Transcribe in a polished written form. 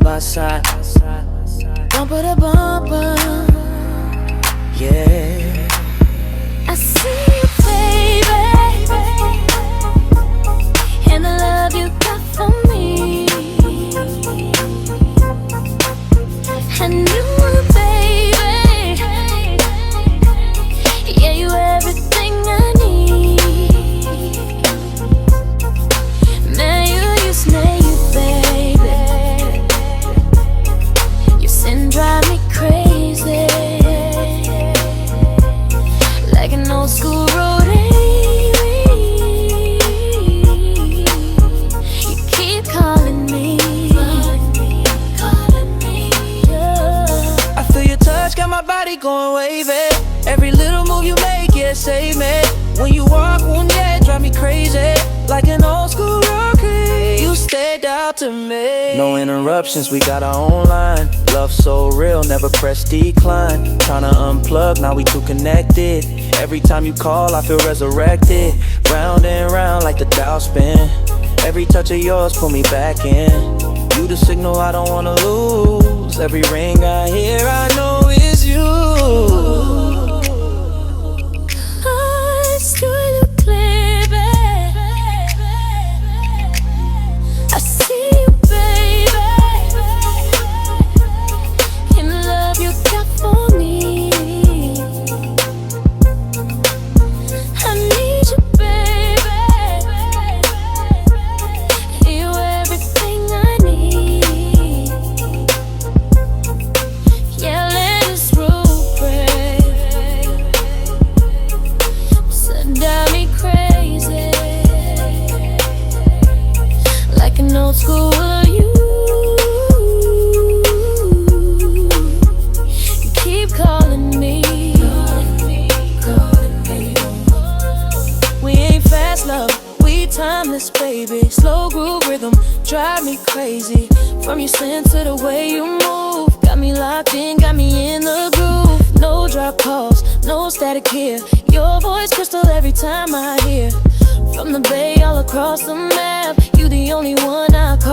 by side. Bumper to bumper, yeah. I see you, baby, and the love you got for me. I knew, baby, yeah, you everything I need. Man, you slay you, baby. Your sin drive me crazy, like an old school Rotary. You keep calling me, yeah. I feel your touch, got my body going wavy. Every little move you make, yeah, save me. When you walk, yeah, drive me crazy, like an old school Rotary. You stayed out to me. No interruptions, we got our own line. Love so real, never press decline. Tryna unplug, now we too connected. Every time you call, I feel resurrected. Round and round like the dial spin. Every touch of yours pull me back in. You the signal I don't wanna lose. Every ring I hear, I know it's you. Eyes do look clear, babe. I see you, baby, in the love you got for me. I need you, baby. You everything I need. Yeah, let us rule, babe. So drive me crazy, like an old school you. You keep calling me. We ain't fast love, we timeless, baby. Slow groove rhythm, drive me crazy. From your sense to the way you move, got me locked in, got me in the groove. No drop calls, no static here. Your voice crystal every time I hear. From the bay all across the map, you the only one I call.